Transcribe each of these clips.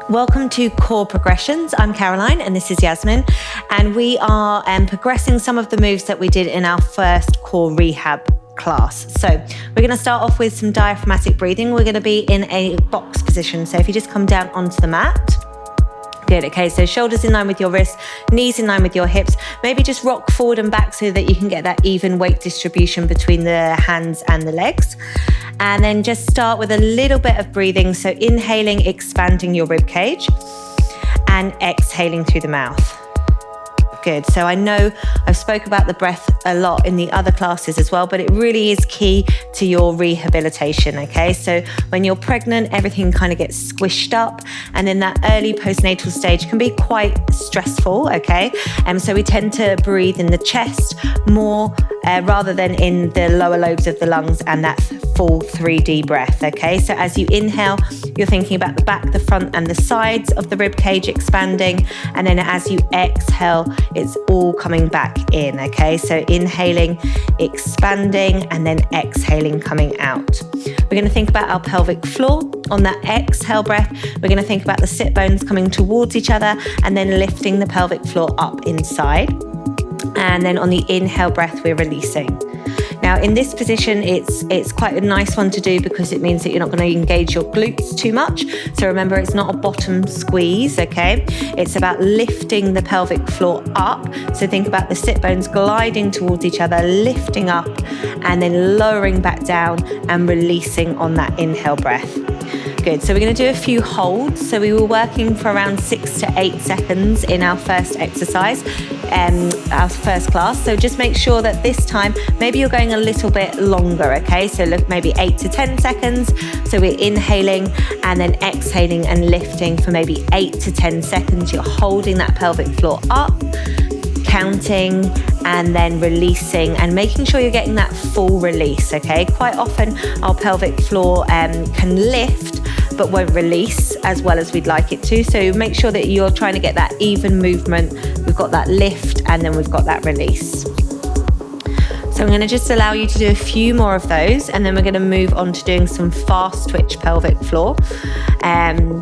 Welcome to Core Progressions. I'm Caroline and this is Yasmin, and we are progressing some of the moves that we did in our first Core Rehab class. So we're going to start off with some diaphragmatic breathing. We're going to be in a box position. So if you just come down onto the mat. Good, okay, so shoulders in line with your wrists, knees in line with your hips. Maybe just rock forward and back so that you can get that even weight distribution between the hands and the legs. And then just start with a little bit of breathing. So inhaling, expanding your rib cage, and exhaling through the mouth. Good. So I know I've spoke about the breath a lot in the other classes as well, but it really is key to your rehabilitation. Okay. So when you're pregnant, everything kind of gets squished up, and then that early postnatal stage can be quite stressful. Okay. And so we tend to breathe in the chest more rather than in the lower lobes of the lungs and that full 3D breath. Okay. So as you inhale, you're thinking about the back, the front, and the sides of the rib cage expanding. And then as you exhale, it's all coming back in, okay? So inhaling, expanding, and then exhaling, coming out. We're going to think about our pelvic floor. On that exhale breath, we're going to think about the sit bones coming towards each other and then lifting the pelvic floor up inside. And then on the inhale breath, we're releasing. Now in this position, it's quite a nice one to do because it means that you're not going to engage your glutes too much. So remember, it's not a bottom squeeze, okay? It's about lifting the pelvic floor up. So think about the sit bones gliding towards each other, lifting up, and then lowering back down and releasing on that inhale breath. Good. So we're going to do a few holds. So we were working for around 6 to 8 seconds in our first exercise, our first class. So just make sure that this time, maybe you're going a little bit longer, okay? So look, maybe 8 to 10 seconds. So we're inhaling and then exhaling and lifting for maybe 8 to 10 seconds. You're holding that pelvic floor up, counting, and then releasing and making sure you're getting that full release, okay? Quite often our pelvic floor can lift but won't release as well as we'd like it to. So make sure that you're trying to get that even movement. We've got that lift and then we've got that release. So I'm going to just allow you to do a few more of those, and then we're going to move on to doing some fast twitch pelvic floor.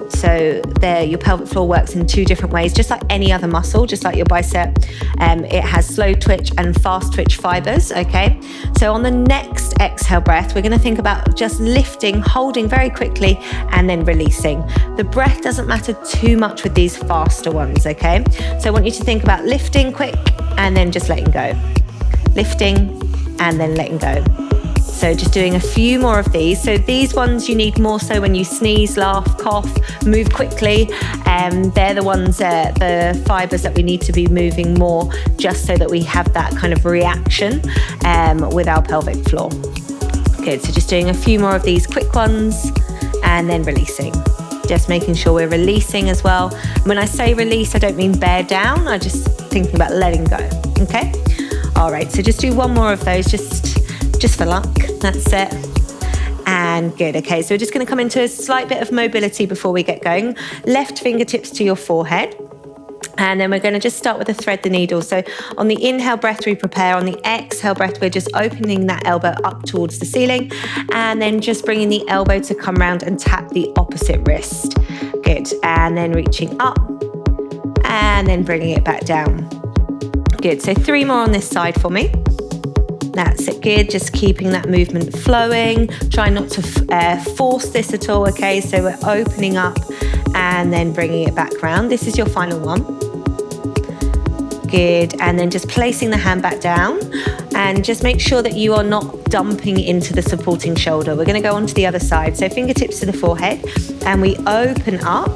So there, your pelvic floor works in 2 different ways, just like any other muscle, just like your bicep. It has slow twitch and fast twitch fibers, okay? So on the next exhale breath, we're going to think about just lifting, holding very quickly, and then releasing. The breath doesn't matter too much with these faster ones, okay? So I want you to think about lifting quick and then just letting go. Lifting and then letting go. So just doing a few more of these. So these ones you need more so when you sneeze, laugh, cough, move quickly. They're the ones, the fibers that we need to be moving more, just so that we have that kind of reaction with our pelvic floor. Good, so just doing a few more of these quick ones and then releasing. Just making sure we're releasing as well. When I say release, I don't mean bear down. I'm just thinking about letting go, okay? All right, so just do one more of those, just for luck. That's it. And good. Okay, so we're just going to come into a slight bit of mobility before we get going. Left fingertips to your forehead. And then we're going to just start with the thread the needle. So on the inhale breath, we prepare. On the exhale breath, we're just opening that elbow up towards the ceiling. And then just bringing the elbow to come round and tap the opposite wrist. Good. And then reaching up. And then bringing it back down. Good. So 3 more on this side for me. That's it. Good. Just keeping that movement flowing. Try not to force this at all. Okay. So we're opening up and then bringing it back round. This is your final one. Good. And then just placing the hand back down, and just make sure that you are not dumping into the supporting shoulder. We're going to go on to the other side. So fingertips to the forehead, and we open up.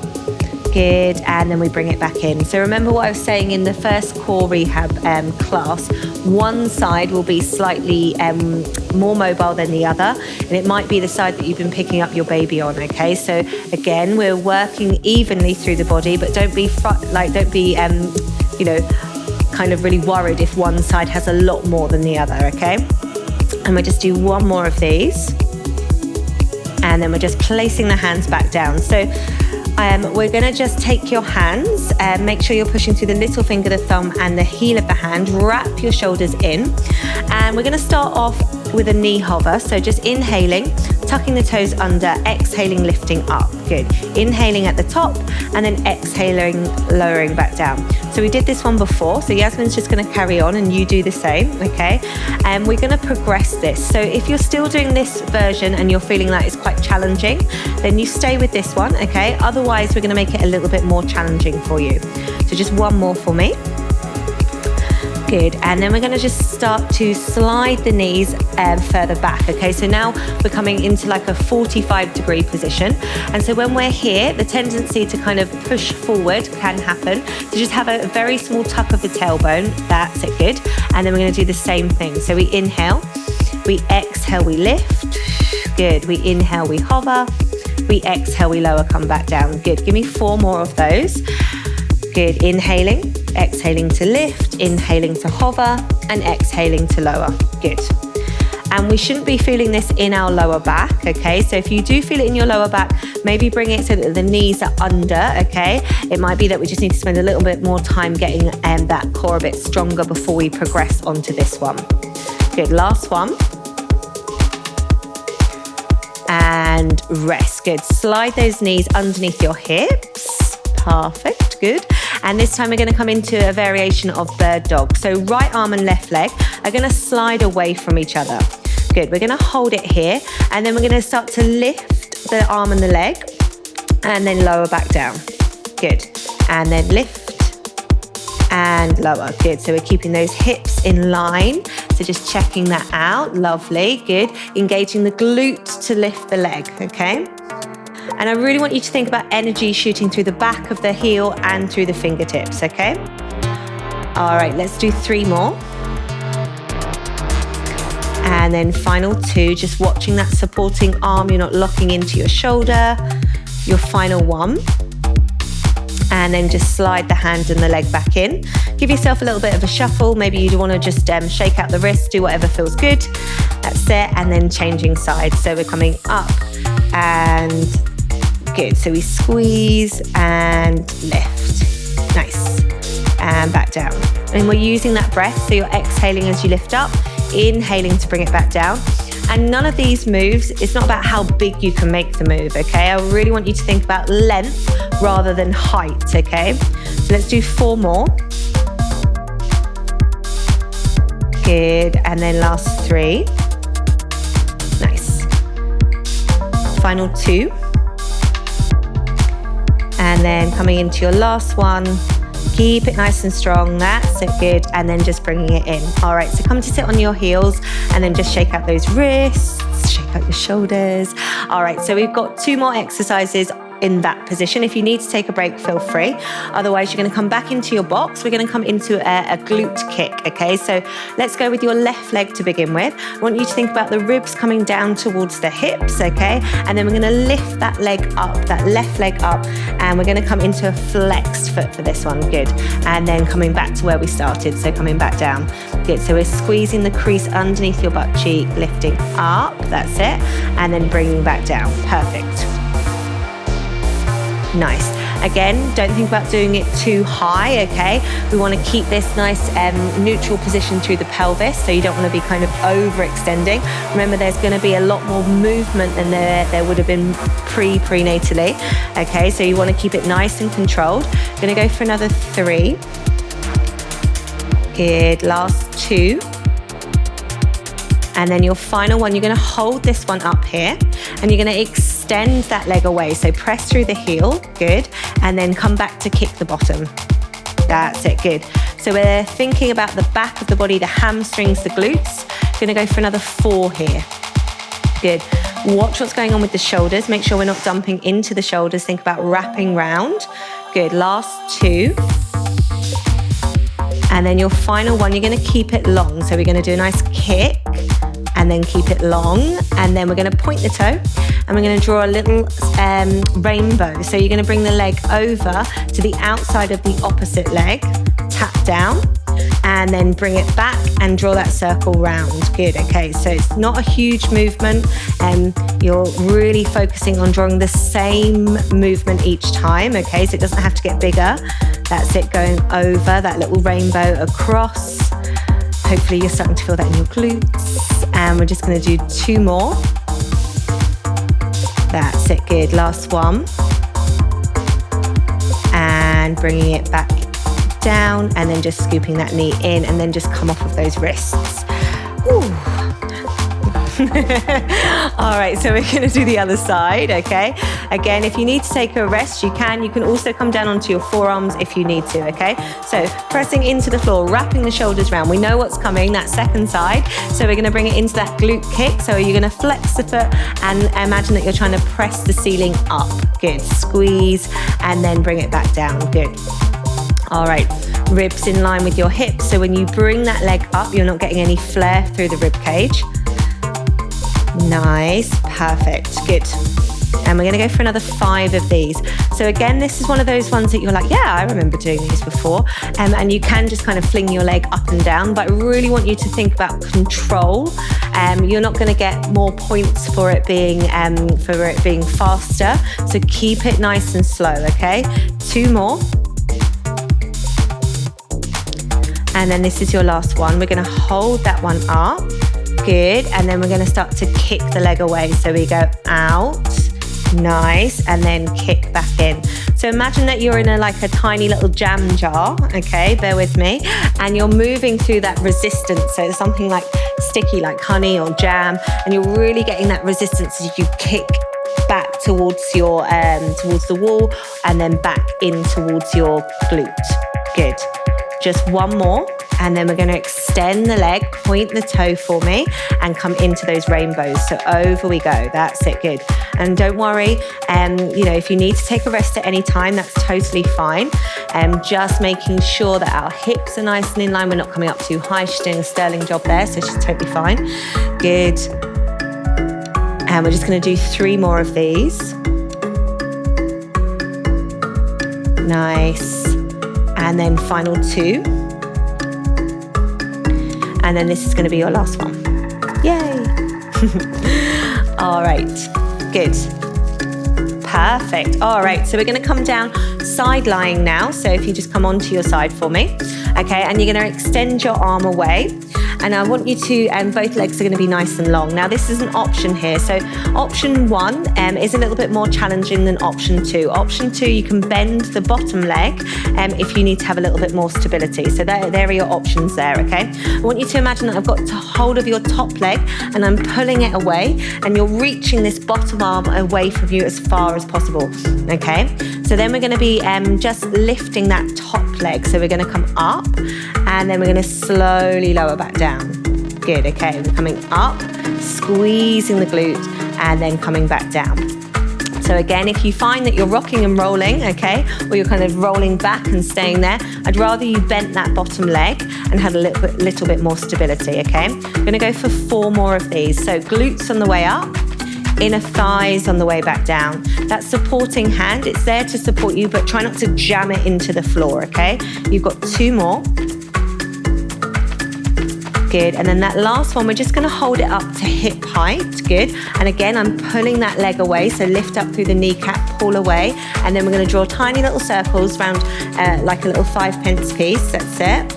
Good, and then we bring it back in. So remember what I was saying in the first Core Rehab class, one side will be slightly more mobile than the other, and it might be the side that you've been picking up your baby on, okay? So again, we're working evenly through the body, but don't be kind of really worried if one side has a lot more than the other, okay? And we'll just do one more of these, and then we're just placing the hands back down. So we're going to just take your hands, make sure you're pushing through the little finger, the thumb, and the heel of the hand. Wrap your shoulders in, and we're going to start off with a knee hover. So just inhaling, tucking the toes under, exhaling, lifting up. Good. Inhaling at the top and then exhaling, lowering back down. So we did this one before, so Yasmin's just going to carry on and you do the same, okay? And we're going to progress this. So if you're still doing this version and you're feeling like it's quite challenging, then you stay with this one, okay? Otherwise, we're going to make it a little bit more challenging for you. So just one more for me. Good, and then we're going to just start to slide the knees further back, okay? So now we're coming into like a 45-degree position. And so when we're here, the tendency to kind of push forward can happen. So just have a very small tuck of the tailbone. That's it, good. And then we're going to do the same thing. So we inhale, we exhale, we lift. Good, we inhale, we hover. We exhale, we lower, come back down. Good, give me 4 more of those. Good, inhaling, exhaling to lift, inhaling to hover, and exhaling to lower. Good. And we shouldn't be feeling this in our lower back, okay? So if you do feel it in your lower back, maybe bring it so that the knees are under, okay? It might be that we just need to spend a little bit more time getting that core a bit stronger before we progress onto this one. Good, last one. And rest. Good, slide those knees underneath your hips. Perfect, good. And this time we're going to come into a variation of bird dog. So right arm and left leg are going to slide away from each other. Good, we're going to hold it here and then we're going to start to lift the arm and the leg and then lower back down. Good, and then lift and lower. Good, so we're keeping those hips in line. So just checking that out, lovely, good. Engaging the glute to lift the leg, okay? And I really want you to think about energy shooting through the back of the heel and through the fingertips, okay? All right, let's do 3 more. And then final 2, just watching that supporting arm. You're not locking into your shoulder. Your final 1. And then just slide the hand and the leg back in. Give yourself a little bit of a shuffle. Maybe you want to just shake out the wrist, do whatever feels good. That's it. And then changing sides. So we're coming up and good. So we squeeze and lift. Nice. And back down. And we're using that breath. So you're exhaling as you lift up, inhaling to bring it back down. And none of these moves, it's not about how big you can make the move, okay? I really want you to think about length rather than height, okay? So let's do 4 more. Good, and then last 3. Nice. Final 2. And then coming into your last one. Keep it nice and strong, that's it, good. And then just bringing it in. All right, so come to sit on your heels and then just shake out those wrists, shake out your shoulders. All right, so we've got 2 more exercises in that position. If you need to take a break, feel free. Otherwise, you're going to come back into your box. We're going to come into a glute kick, okay? So let's go with your left leg to begin with. I want you to think about the ribs coming down towards the hips, okay? And then we're going to lift that leg up, that left leg up, and we're going to come into a flexed foot for this one, good. And then coming back to where we started, so coming back down, good. So we're squeezing the crease underneath your butt cheek, lifting up, that's it, and then bringing back down, perfect. Nice. Again, don't think about doing it too high, okay? We want to keep this nice neutral position through the pelvis, so you don't want to be kind of overextending. Remember, there's going to be a lot more movement than there would have been prenatally, okay? So you want to keep it nice and controlled. Going to go for another 3. Good, last 2. And then your final one, you're going to hold this one up here and you're going to extend that leg away. So press through the heel, good. And then come back to kick the bottom. That's it, good. So we're thinking about the back of the body, the hamstrings, the glutes. Going to go for another 4 here. Good. Watch what's going on with the shoulders. Make sure we're not dumping into the shoulders. Think about wrapping round. Good, last 2. And then your final one, you're going to keep it long. So we're going to do a nice kick and then keep it long. And then we're going to point the toe and we're going to draw a little rainbow. So you're going to bring the leg over to the outside of the opposite leg, tap down, and then bring it back and draw that circle round. Good, okay, so it's not a huge movement and you're really focusing on drawing the same movement each time, okay, so it doesn't have to get bigger. That's it, going over that little rainbow across. Hopefully you're starting to feel that in your glutes. And we're just going to do 2 more. That's it, good. Last one. And bringing it back down, and then just scooping that knee in, and then just come off of those wrists. Ooh. All right, so we're going to do the other side, okay? Again, if you need to take a rest, you can. You can also come down onto your forearms if you need to, okay? So pressing into the floor, wrapping the shoulders around. We know what's coming, that second side. So we're going to bring it into that glute kick. So you're going to flex the foot and imagine that you're trying to press the ceiling up. Good. Squeeze and then bring it back down. Good. All right, ribs in line with your hips. So when you bring that leg up, you're not getting any flare through the rib cage. Nice, perfect, good. And we're gonna go for another 5 of these. So again, this is one of those ones that you're like, yeah, I remember doing these before. And you can just kind of fling your leg up and down, but I really want you to think about control. You're not gonna get more points for it being faster. So keep it nice and slow, okay? 2 more. And then this is your last one. We're gonna hold that one up. Good, and then we're going to start to kick the leg away. So we go out, nice, and then kick back in. So imagine that you're in a tiny little jam jar, okay, bear with me, and you're moving through that resistance. So something like sticky, like honey or jam, and you're really getting that resistance as you kick back towards your towards the wall, and then back in towards your glute. Good. Just one more. And then we're going to extend the leg, point the toe for me, and come into those rainbows. So over we go. That's it, good. And don't worry, if you need to take a rest at any time, that's totally fine. Just making sure that our hips are nice and in line. We're not coming up too high. She's doing a sterling job there, so she's totally fine. Good. And we're just going to do 3 more of these. Nice. And then final 2. And then this is going to be your last one. Yay. All right, good. Perfect. All right, so we're going to come down side lying now. So if you just come onto your side for me. Okay, and you're going to extend your arm away. And I want you to, both legs are going to be nice and long. Now this is an option here. So option 1 is a little bit more challenging than option 2. Option 2, you can bend the bottom leg if you need to have a little bit more stability. So there are your options there, okay? I want you to imagine that I've got to hold of your top leg and I'm pulling it away, and you're reaching this bottom arm away from you as far as possible, okay? So then we're going to be just lifting that top leg. So we're going to come up, and then we're going to slowly lower back down. Good, okay, we're coming up, squeezing the glute, and then coming back down. So again, if you find that you're rocking and rolling, okay, or you're kind of rolling back and staying there, I'd rather you bent that bottom leg and had a little bit more stability, okay? I'm gonna go for 4 more of these. So glutes on the way up, inner thighs on the way back down. That supporting hand, it's there to support you, but try not to jam it into the floor, okay? You've got 2 more. Good, and then that last one, we're just gonna hold it up to hip height, good. And again, I'm pulling that leg away, so lift up through the kneecap, pull away, and then we're gonna draw tiny little circles around like a little 5-pence piece, that's it.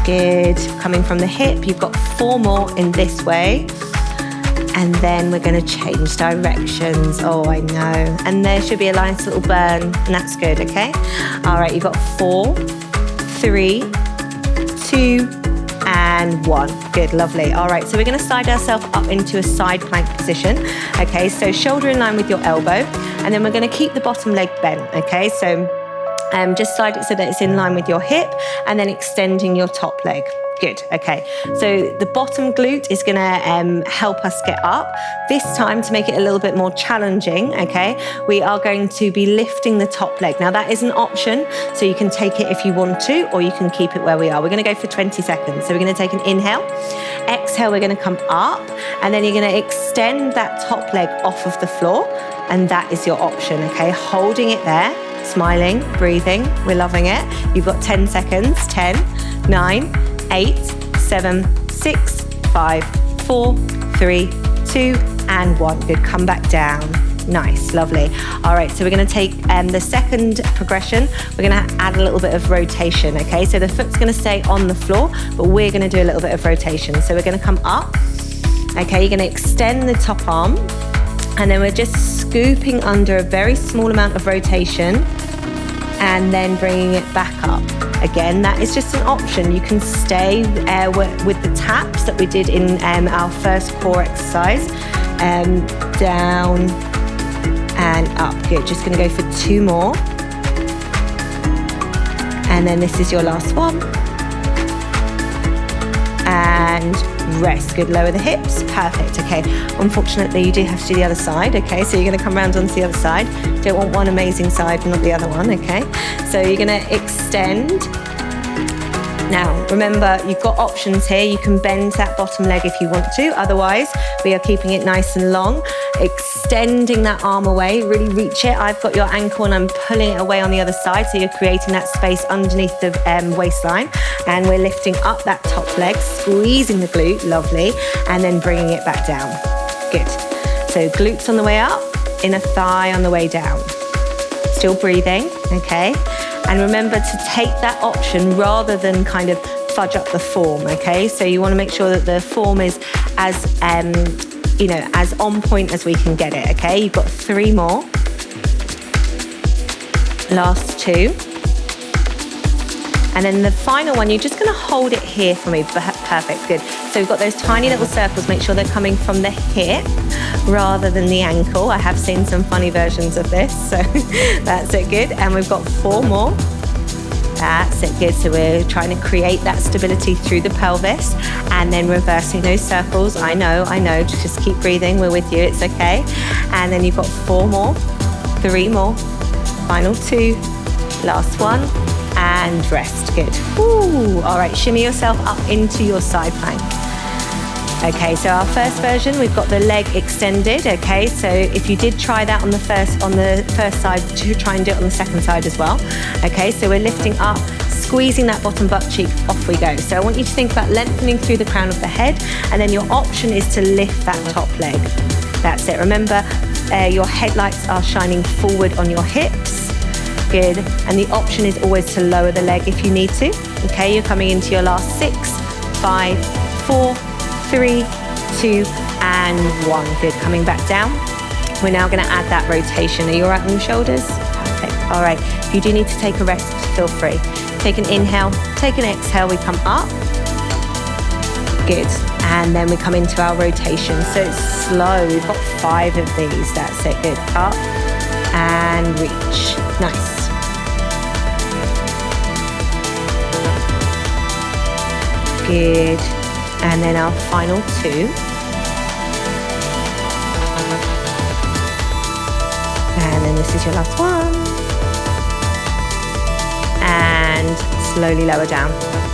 Good, coming from the hip, you've got 4 more in this way. And then we're gonna change directions, oh I know. And there should be a nice little burn, and that's good, okay? All right, you've got 4, 3, 2 and 1. Good, lovely. All right, so we're going to slide ourselves up into a side plank position. Okay, so shoulder in line with your elbow, and then we're going to keep the bottom leg bent. Okay, so just slide it so that it's in line with your hip, and then extending your top leg. Good, okay. So the bottom glute is gonna help us get up. This time, to make it a little bit more challenging, okay, we are going to be lifting the top leg. Now that is an option, so you can take it if you want to, or you can keep it where we are. We're gonna go for 20 seconds. So we're gonna take an inhale, exhale, we're gonna come up, and then you're gonna extend that top leg off of the floor, and that is your option, okay? Holding it there, smiling, breathing, we're loving it. You've got 10 seconds, 10, 9, 8, 7, 6, 5, 4, 3, 2, and 1. Good, come back down. Nice, lovely. All right, so we're gonna take the second progression. We're gonna add a little bit of rotation, okay? So the foot's gonna stay on the floor, but we're gonna do a little bit of rotation. So we're gonna come up, Okay, you're going to extend the top arm, and then we're just scooping under a very small amount of rotation and then bringing it back up. Again, that is just an option. You can stay with the taps that we did in our first core exercise, down and up. Good, just going to go for 2 more. And then this is your last one. And rest. Good, lower the hips. Perfect. Okay, unfortunately you do have to do the other side. Okay, so you're going to come around onto the other side. Don't want one amazing side and not the other one. Okay, so you're going to extend. Now remember, you've got options here. You can bend that bottom leg if you want to, otherwise we are keeping it nice and long, extending that arm away, really reach it. I've got your ankle and I'm pulling it away on the other side, so you're creating that space underneath the waistline, and we're lifting up that top leg, squeezing the glute, lovely, and then bringing it back down. Good. So glutes on the way up, inner thigh on the way down. Still breathing, okay? And remember to take that option rather than kind of fudge up the form, okay? So you want to make sure that the form is as, as on point as we can get it, okay? You've got 3 more. Last 2. And then the final one, you're just going to hold it here for me. Perfect, good. So we've got those tiny little circles. Make sure they're coming from the hip rather than the ankle. I have seen some funny versions of this, so that's it, good. And we've got 4 more. That's it, good. So we're trying to create that stability through the pelvis and then reversing those circles. I know, just keep breathing. We're with you, it's okay. And then you've got 4 more, 3 more, final 2, last 1. And rest, good. Ooh, all right, shimmy yourself up into your side plank. Okay, so our first version, we've got the leg extended, okay? So if you did try that on the first side, try and do it on the second side as well. Okay, so we're lifting up, squeezing that bottom butt cheek, off we go. So I want you to think about lengthening through the crown of the head, and then your option is to lift that top leg. That's it. Remember, your headlights are shining forward on your hips. Good. And the option is always to lower the leg if you need to. Okay, you're coming into your last 6, 5, 4, 3, 2, and 1. Good. Coming back down. We're now going to add that rotation. Are you all right on your shoulders? Perfect. All right. If you do need to take a rest, feel free. Take an inhale, take an exhale. We come up. Good. And then we come into our rotation. So it's slow. We've got 5 of these. That's it. Good. Up and reach. Nice. Good. And then our final 2. And then this is your last one. And slowly lower down.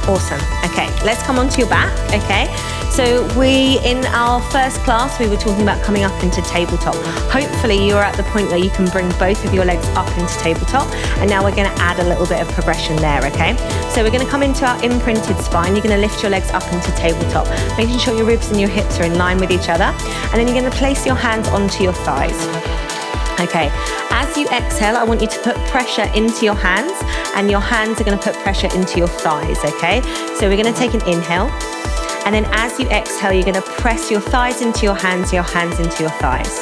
Awesome. Okay, let's come onto your back, okay? So in our first class, we were talking about coming up into tabletop. Hopefully you're at the point where you can bring both of your legs up into tabletop. And now we're gonna add a little bit of progression there, okay? So we're gonna come into our imprinted spine. You're gonna lift your legs up into tabletop, making sure your ribs and your hips are in line with each other. And then you're gonna place your hands onto your thighs. Okay, as you exhale, I want you to put pressure into your hands, and your hands are gonna put pressure into your thighs, okay? So we're gonna take an inhale. And then as you exhale, you're gonna press your thighs into your hands into your thighs.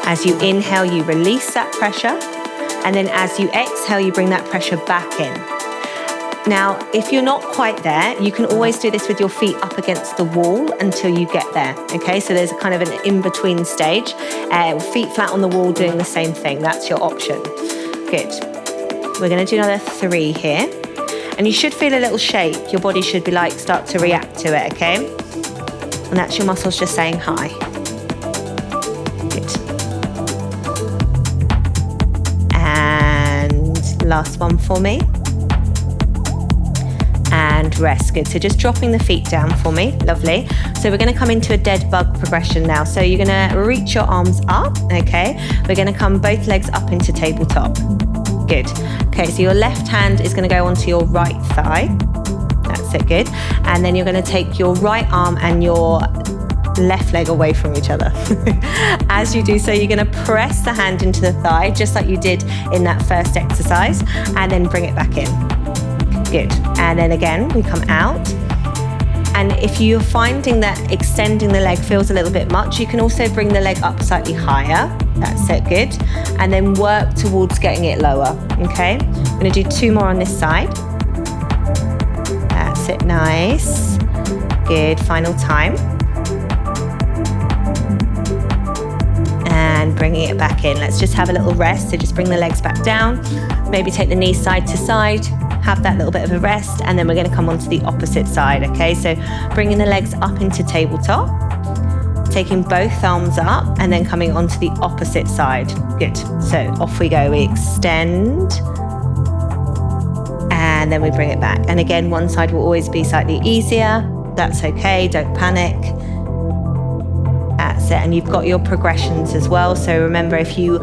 As you inhale, you release that pressure. And then as you exhale, you bring that pressure back in. Now, if you're not quite there, you can always do this with your feet up against the wall until you get there, okay? So there's a kind of an in-between stage. Feet flat on the wall doing the same thing. That's your option. Good. We're gonna do another 3 here. And you should feel a little shake. Your body should be start to react to it, okay? And that's your muscles just saying hi. Good. And last one for me. And rest, good. So just dropping the feet down for me, lovely. So we're gonna come into a dead bug progression now. So you're gonna reach your arms up, okay? We're gonna come both legs up into tabletop. Good. Okay, so your left hand is going to go onto your right thigh. That's it, good. And then you're going to take your right arm and your left leg away from each other. As you do so, you're going to press the hand into the thigh, just like you did in that first exercise, and then bring it back in. Good. And then again, we come out And if you're finding that extending the leg feels a little bit much, you can also bring the leg up slightly higher. That's it, good. And then work towards getting it lower, okay? I'm gonna do 2 more on this side. That's it, nice. Good, final time. And bringing it back in. Let's just have a little rest. So just bring the legs back down, maybe take the knees side to side, have that little bit of a rest, and then we're going to come onto the opposite side, okay? So bringing the legs up into tabletop, taking both arms up, and then coming onto the opposite side. Good. So off we go. We extend, and then we bring it back. And again, one side will always be slightly easier. That's okay, don't panic. That's it. And you've got your progressions as well. So remember, if you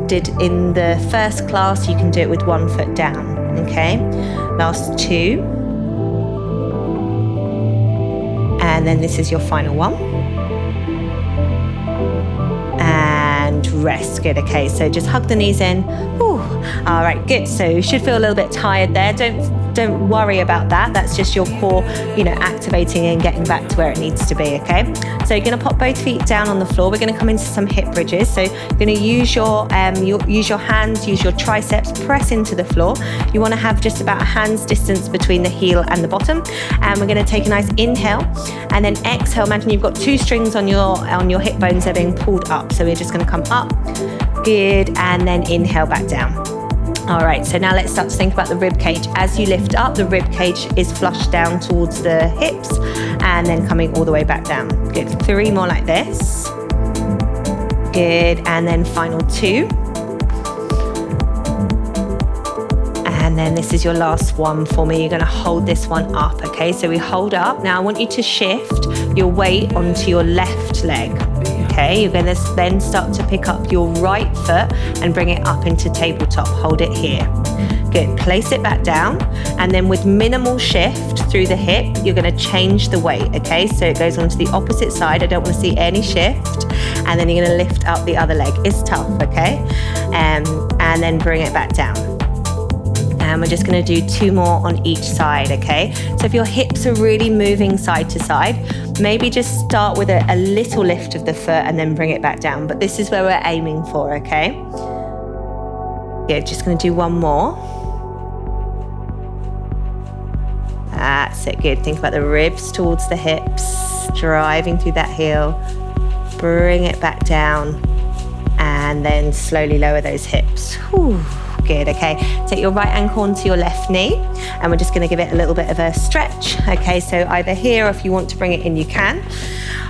did in the first class, you can do it with 1 foot down, okay? Last 2. And then this is your final one. And rest, good, okay? So just hug the knees in. Whew. All right, good. So you should feel a little bit tired there. Don't worry about that. That's just your core, activating and getting back to where it needs to be, okay? So you're gonna pop both feet down on the floor. We're gonna come into some hip bridges. So you're gonna use your hands, use your triceps, press into the floor. You wanna have just about a hand's distance between the heel and the bottom. And we're gonna take a nice inhale and then exhale. Imagine you've got 2 strings on your hip bones. They're being pulled up. So we're just gonna come up, good, and then inhale back down. All right, so now let's start to think about the rib cage. As you lift up, the rib cage is flushed down towards the hips and then coming all the way back down. Good, 3 more like this. Good, and then final 2. And then this is your last one for me. You're gonna hold this one up, okay? So we hold up. Now I want you to shift your weight onto your left leg. Okay, you're gonna then start to pick up your right foot and bring it up into tabletop. Hold it here. Good, place it back down. And then with minimal shift through the hip, you're gonna change the weight, okay? So it goes onto the opposite side. I don't wanna see any shift. And then you're gonna lift up the other leg. It's tough, okay? And then bring it back down. And we're just gonna do 2 more on each side, okay? So if your hips are really moving side to side, maybe just start with a little lift of the foot and then bring it back down. But this is where we're aiming for, okay? Good, just gonna do 1 more. That's it, good. Think about the ribs towards the hips, driving through that heel. Bring it back down and then slowly lower those hips. Whew. Good, okay. Take your right ankle onto your left knee and we're just gonna give it a little bit of a stretch. Okay, so either here or if you want to bring it in, you can.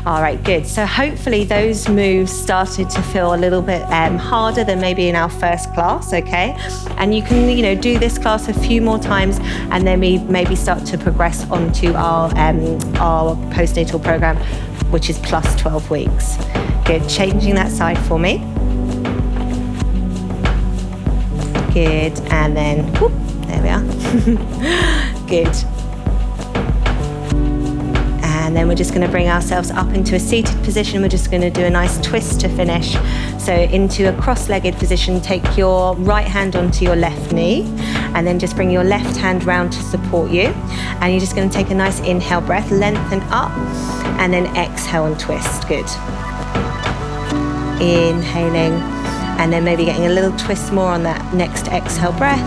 All right, good. So hopefully those moves started to feel a little bit harder than maybe in our first class, okay? And you can, do this class a few more times and then we maybe start to progress onto our postnatal program, which is plus 12 weeks. Good, changing that side for me. Good, and then, whoop, there we are. Good. And then we're just gonna bring ourselves up into a seated position. We're just gonna do a nice twist to finish. So into a cross-legged position, take your right hand onto your left knee, and then just bring your left hand round to support you. And you're just gonna take a nice inhale breath, lengthen up, and then exhale and twist, good. Inhaling. And then maybe getting a little twist more on that next exhale breath.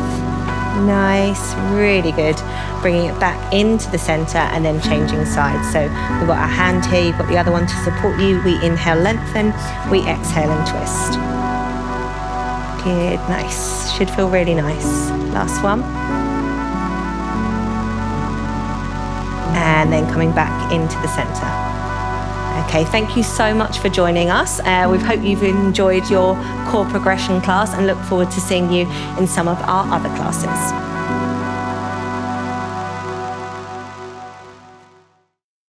Nice, really good. Bringing it back into the center and then changing sides. So we've got our hand here, you've got the other one to support you. We inhale, lengthen, we exhale and twist. Good, nice. Should feel really nice. Last one. And then coming back into the center. Okay, thank you so much for joining us. We hope you've enjoyed your core progression class and look forward to seeing you in some of our other classes.